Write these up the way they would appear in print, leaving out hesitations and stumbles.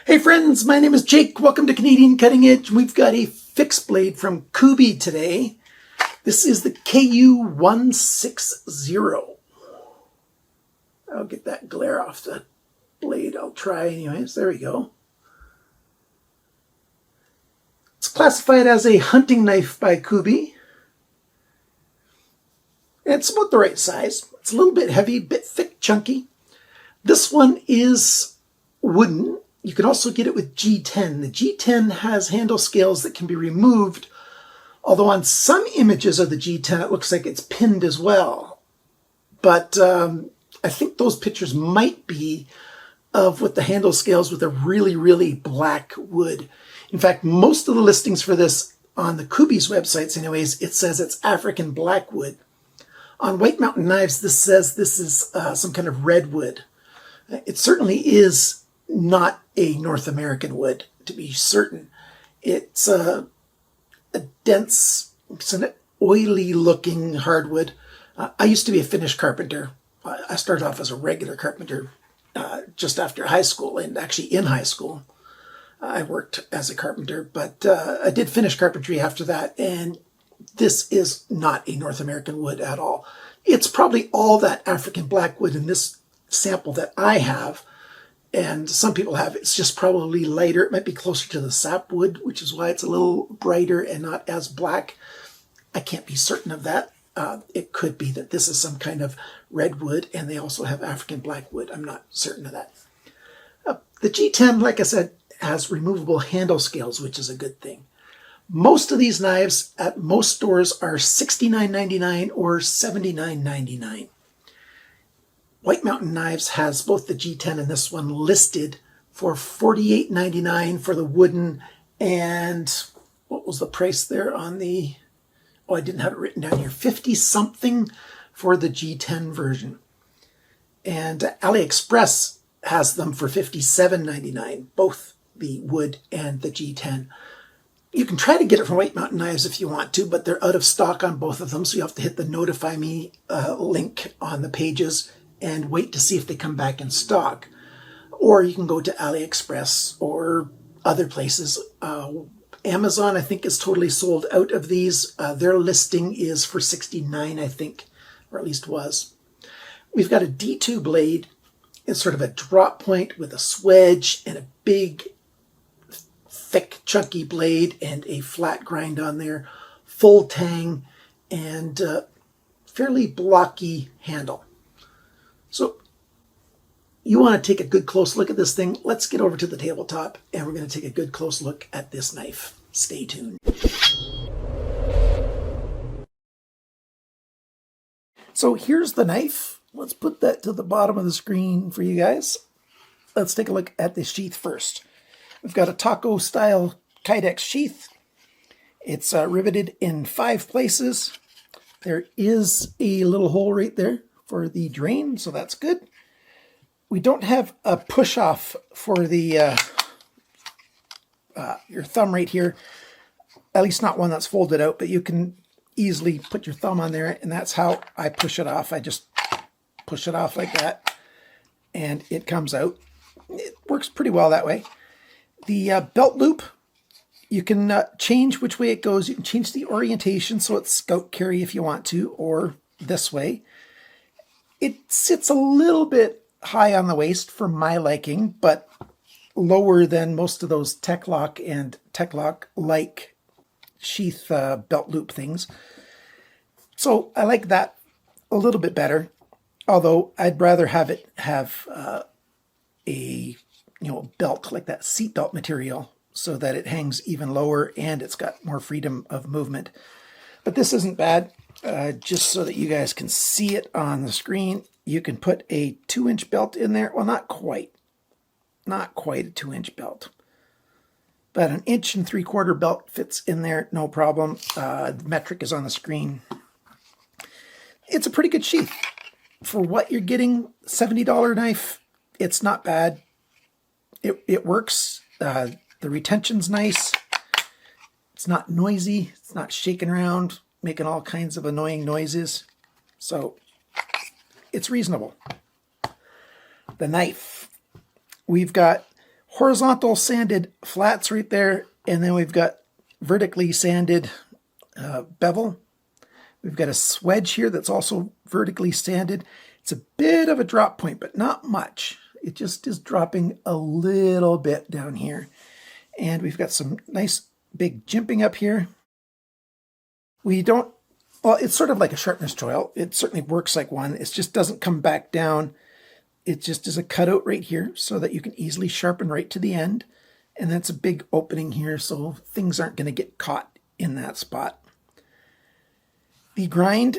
Hey friends, my name is Jake. Welcome to Canadian Cutting Edge. We've got a fixed blade from Kubey today. This is the KU160. I'll get that glare off the blade. I'll try anyways. There we go. It's classified as a hunting knife by Kubey. It's about the right size. It's a little bit heavy, bit thick, chunky. This one is wooden. You can also get it with G10. The G10 has handle scales that can be removed, although on some images of the G10 it looks like it's pinned as well. But I think those pictures might be of with the handle scales with a really, really black wood. In fact, most of the listings for this on the Kubey's websites anyways, it says it's African black wood. On White Mountain Knives, this says this is some kind of redwood. It certainly is not a North American wood, to be certain. It's a dense, it's an oily looking hardwood. I used to be a finished carpenter. I started off as a regular carpenter just after high school, and actually in high school I worked as a carpenter, but I did finish carpentry after that, and this is not a North American wood at all. It's probably all that African black wood in this sample that I have, and some people have. It's just probably lighter. It might be closer to the sapwood, which is why it's a little brighter and not as black. I can't be certain of that. It could be that this is some kind of redwood, and they also have African black wood. I'm not certain of that. The G10, like I said, has removable handle scales, which is a good thing. Most of these knives at most stores are $69.99 or $79.99. White Mountain Knives has both the G10 and this one listed for $48.99 for the wooden, and what was the price there on the, oh, I didn't have it written down here, 50 something for the G10 version. And AliExpress has them for $57.99, both the wood and the G10. You can try to get it from White Mountain Knives if you want to, but they're out of stock on both of them, so you have to hit the notify me link on the pages and wait to see if they come back in stock. Or you can go to AliExpress or other places. Amazon, I think, is totally sold out of these. Their listing is for $69, I think, or at least was. We've got a D2 blade. It's sort of a drop point with a swedge and a big, thick, chunky blade and a flat grind on there, full tang, and fairly blocky handle. So you want to take a good close look at this thing. Let's get over to the tabletop and we're going to take a good close look at this knife. Stay tuned. So here's the knife. Let's put that to the bottom of the screen for you guys. Let's take a look at the sheath first. We've got a taco style Kydex sheath. It's riveted in 5 places. There is a little hole right there for the drain, so that's good. We don't have a push off for the your thumb right here, at least not one that's folded out, but you can easily put your thumb on there, and that's how I push it off. I just push it off like that and it comes out. It works pretty well that way. The belt loop, you can change which way it goes. You can change the orientation so it's scout carry if you want to, or this way. It sits a little bit high on the waist for my liking, but lower than most of those Tech-Lock and Tech-Lock-like sheath belt loop things. So I like that a little bit better, although I'd rather have it have a belt like that seat belt material so that it hangs even lower and it's got more freedom of movement. But this isn't bad. Just so that you guys can see it on the screen, you can put a 2-inch belt in there. Well, not quite a 2-inch belt, but an 1 3/4 belt fits in there, no problem. The metric is on the screen. It's a pretty good sheath for what you're getting. $70 knife. It's not bad. It works. The retention's nice. It's not noisy. It's not shaking around, making all kinds of annoying noises. So it's reasonable. The knife. We've got horizontal sanded flats right there, and then we've got vertically sanded bevel. We've got a swedge here that's also vertically sanded. It's a bit of a drop point, but not much. It just is dropping a little bit down here. And we've got some nice big jimping up here. We don't, well, it's sort of like a sharpener's choil. It certainly works like one. It just doesn't come back down. It just is a cutout right here so that you can easily sharpen right to the end. And that's a big opening here, so things aren't going to get caught in that spot. The grind,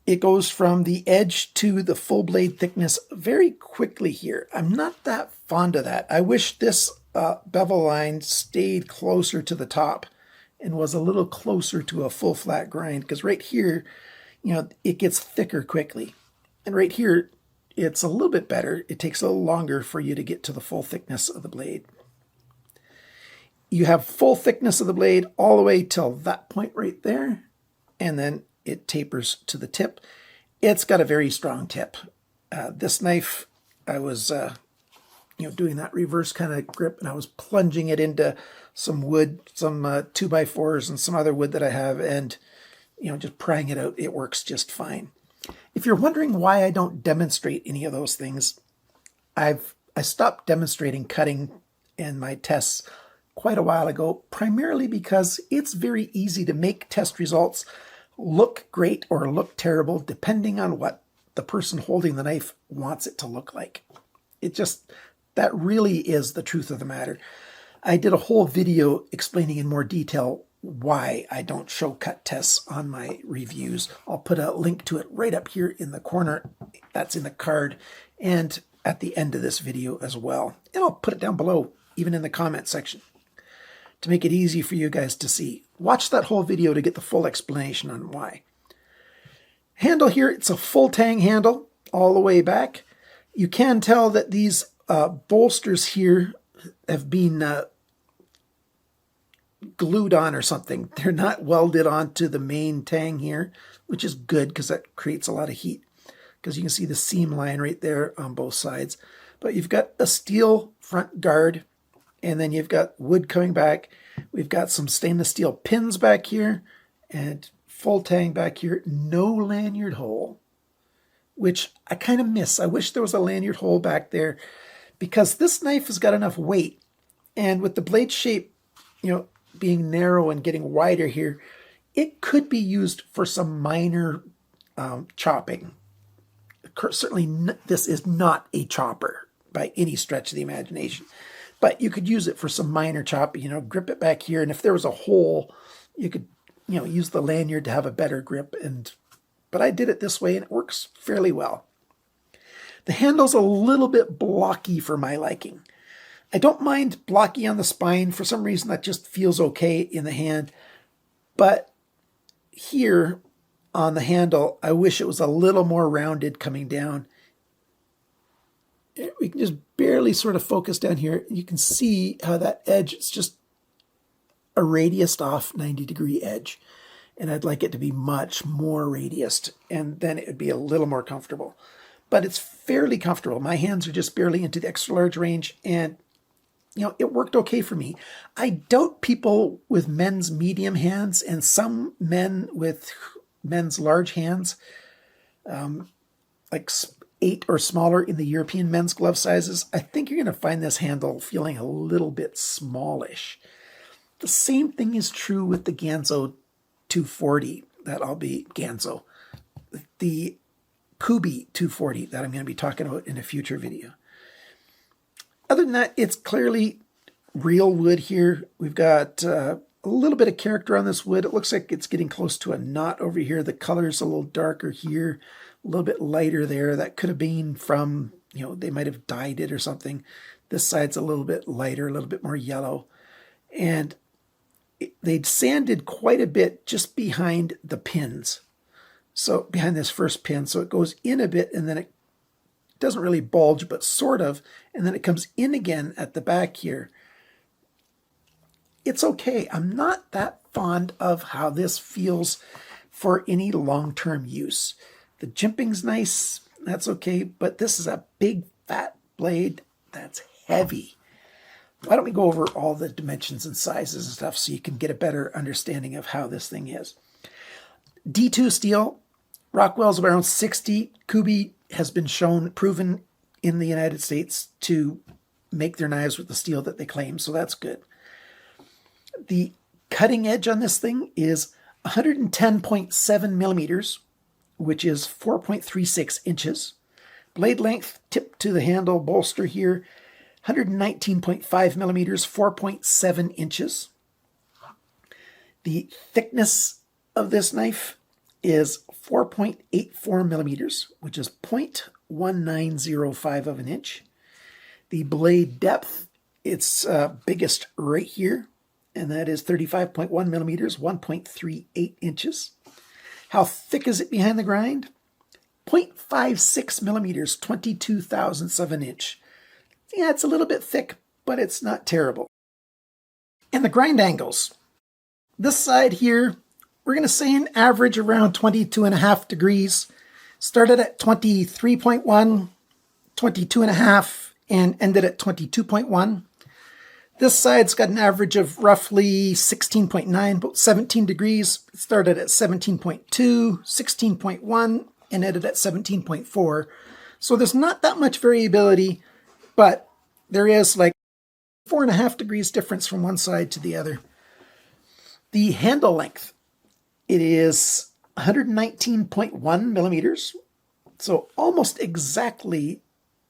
it goes from the edge to the full blade thickness very quickly here. I'm not that fond of that. I wish this bevel line stayed closer to the top and was a little closer to a full flat grind, because right here, you know, it gets thicker quickly. And right here, it's a little bit better. It takes a little longer for you to get to the full thickness of the blade. You have full thickness of the blade all the way till that point right there, and then it tapers to the tip. It's got a very strong tip. This knife, I was doing that reverse kind of grip, and I was plunging it into some wood, some 2x4s and some other wood that I have, and just prying it out. It works just fine. If you're wondering why I don't demonstrate any of those things, I stopped demonstrating cutting in my tests quite a while ago, primarily because it's very easy to make test results look great or look terrible depending on what the person holding the knife wants it to look like. That really is the truth of the matter. I did a whole video explaining in more detail why I don't show cut tests on my reviews. I'll put a link to it right up here in the corner. That's in the card and at the end of this video as well. And I'll put it down below, even in the comment section, to make it easy for you guys to see. Watch that whole video to get the full explanation on why. Handle here, it's a full tang handle all the way back. You can tell that these bolsters here have been glued on or something. They're not welded onto the main tang here, which is good because that creates a lot of heat, because you can see the seam line right there on both sides. But you've got a steel front guard, and then you've got wood coming back. We've got some stainless steel pins back here and full tang back here. No lanyard hole, which I kind of miss. I wish there was a lanyard hole back there, because this knife has got enough weight, and with the blade shape, being narrow and getting wider here, it could be used for some minor chopping. Certainly, this is not a chopper by any stretch of the imagination, but you could use it for some minor chopping. Grip it back here, and if there was a hole, you could, use the lanyard to have a better grip. But I did it this way, and it works fairly well. The handle's a little bit blocky for my liking. I don't mind blocky on the spine. For some reason, that just feels okay in the hand. But here on the handle, I wish it was a little more rounded coming down. We can just barely sort of focus down here. You can see how that edge is just a radiused off 90-degree edge. And I'd like it to be much more radiused, and then it would be a little more comfortable. But it's fairly comfortable. My hands are just barely into the extra large range, and it worked okay for me. I doubt people with men's medium hands and some men with men's large hands, like 8 or smaller in the European men's glove sizes, I think you're going to find this handle feeling a little bit smallish. The same thing is true with the Ganzo 240, the Kubey 240 that I'm going to be talking about in a future video. Other than that, it's clearly real wood here. We've got a little bit of character on this wood. It looks like it's getting close to a knot over here. The color is a little darker here, a little bit lighter there. That could have been from, they might have dyed it or something. This side's a little bit lighter, a little bit more yellow. And they'd sanded quite a bit just behind the pins. So behind this first pin, so it goes in a bit, and then it doesn't really bulge, but sort of, and then it comes in again at the back here. It's okay. I'm not that fond of how this feels for any long-term use. The jimping's nice, that's okay, but this is a big fat blade that's heavy. why don't we go over all the dimensions and sizes and stuff so you can get a better understanding of how this thing is. D2 steel, Rockwell's around 60. Kubey has been proven in the United States to make their knives with the steel that they claim, so that's good. The cutting edge on this thing is 110.7 millimeters, which is 4.36 inches. Blade length, tip to the handle bolster here, 119.5 millimeters, 4.7 inches. The thickness of this knife is 4.84 millimeters, which is 0.1905 of an inch. The blade depth, it's biggest right here, and that is 35.1 millimeters, 1.38 inches. How thick is it behind the grind? 0.56 millimeters, 22 thousandths of an inch. Yeah, it's a little bit thick, but it's not terrible. And the grind angles. This side here, we're going to say an average around 22.5 degrees. Started at 23.1, 22.5, and ended at 22.1. This side's got an average of roughly 16.9, about 17 degrees. It started at 17.2, 16.1, and ended at 17.4. So there's not that much variability, but there is like 4.5 degrees difference from one side to the other. The handle length, it is 119.1 millimeters. So almost exactly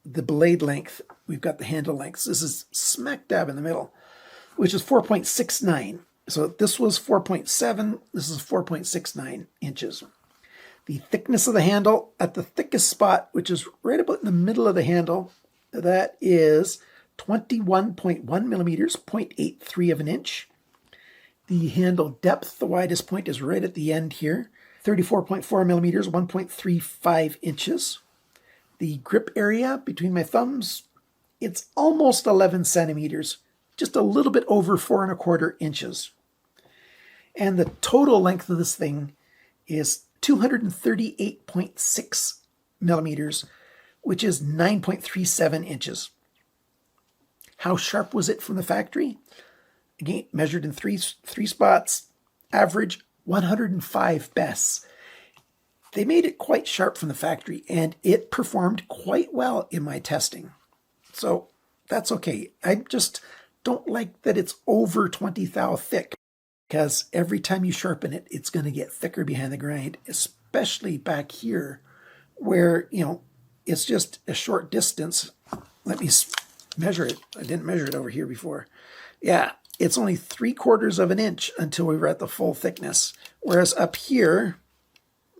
the blade length. We've got the handle length. This is smack dab in the middle, which is 4.69. So this was 4.7. This is 4.69 inches. The thickness of the handle at the thickest spot, which is right about in the middle of the handle, that is 21.1 millimeters, 0.83 of an inch. The handle depth, the widest point is right at the end here, 34.4 millimeters, 1.35 inches. The grip area between my thumbs, it's almost 11 centimeters, just a little bit over 4.25 inches. And the total length of this thing is 238.6 millimeters, which is 9.37 inches. How sharp was it from the factory? Again, measured in three spots, average 105 bests. They made it quite sharp from the factory, and it performed quite well in my testing. So that's okay. I just don't like that it's over 20 thou thick, because every time you sharpen it, it's going to get thicker behind the grind, especially back here where, you know, it's just a short distance. Let me measure it. I didn't measure it over here before. Yeah, it's only 3/4 of an inch until we were at the full thickness. Whereas up here,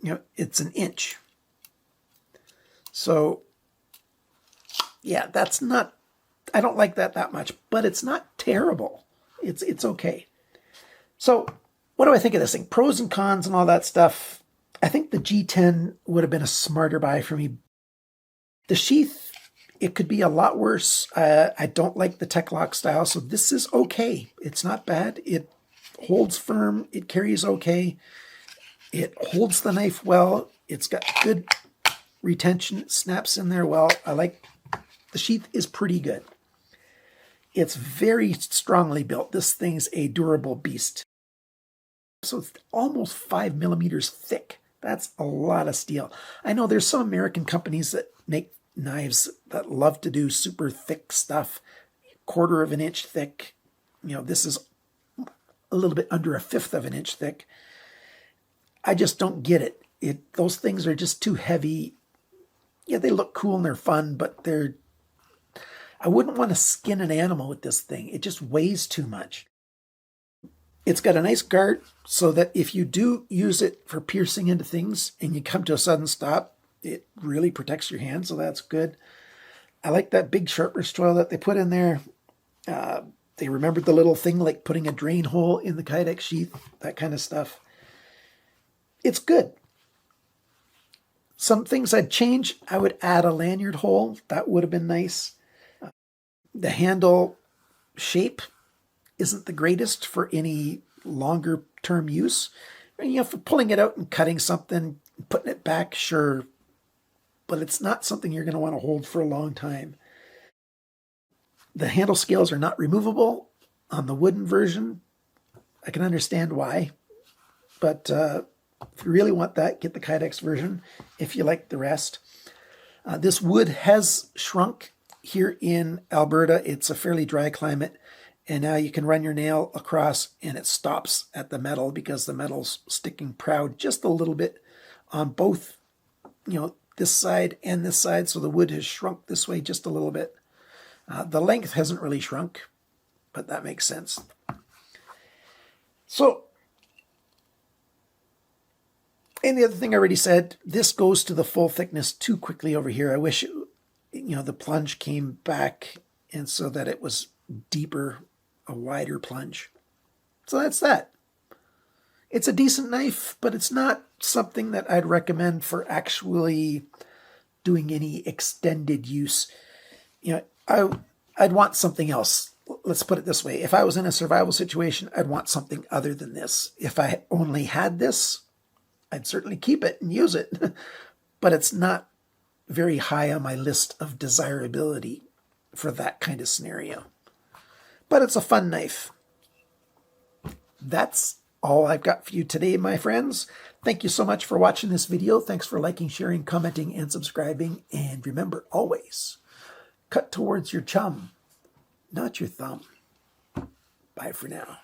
you know, it's an inch. So, yeah, that's not, I don't like that much, but it's not terrible. It's okay. So, what do I think of this thing? Pros and cons and all that stuff. I think the G10 would have been a smarter buy for me. The sheath, it could be a lot worse. I don't like the Tech Lock style, so this is okay. It's not bad. It holds firm. It carries okay. It holds the knife well. It's got good retention. It snaps in there well. I like the sheath is pretty good. It's very strongly built. This thing's a durable beast. So it's almost 5 millimeters thick. That's a lot of steel. I know there's some American companies that make knives that love to do super thick stuff, 1/4 of an inch thick. You know, this is a little bit under 1/5 of an inch thick. I just don't get it. Those things are just too heavy. Yeah, they look cool and they're fun, but I wouldn't want to skin an animal with this thing. It just weighs too much. It's got a nice guard so that if you do use it for piercing into things and you come to a sudden stop, it really protects your hand, so that's good. I like that big sharpener's choil that they put in there. They remembered the little thing like putting a drain hole in the Kydex sheath, that kind of stuff. It's good. Some things I'd change. I would add a lanyard hole. That would have been nice. The handle shape isn't the greatest for any longer term use. You know, for pulling it out and cutting something, putting it back, sure. But it's not something you're going to want to hold for a long time. The handle scales are not removable on the wooden version. I can understand why, but if you really want that, get the Kydex version if you like the rest. This wood has shrunk here in Alberta. It's a fairly dry climate, and now you can run your nail across and it stops at the metal because the metal's sticking proud just a little bit on both, this side and this side, so the wood has shrunk this way just a little bit. The length hasn't really shrunk, but that makes sense. So, and the other thing I already said, this goes to the full thickness too quickly over here. I wish, the plunge came back and so that it was deeper, a wider plunge. So that's that. It's a decent knife, but it's not something that I'd recommend for actually doing any extended use. I'd want something else. Let's put it this way. If I was in a survival situation, I'd want something other than this. If I only had this, I'd certainly keep it and use it. But it's not very high on my list of desirability for that kind of scenario. But it's a fun knife. That's all I've got for you today, my friends. Thank you so much for watching this video. Thanks for liking, sharing, commenting, and subscribing. And remember, always cut towards your chum, not your thumb. Bye for now.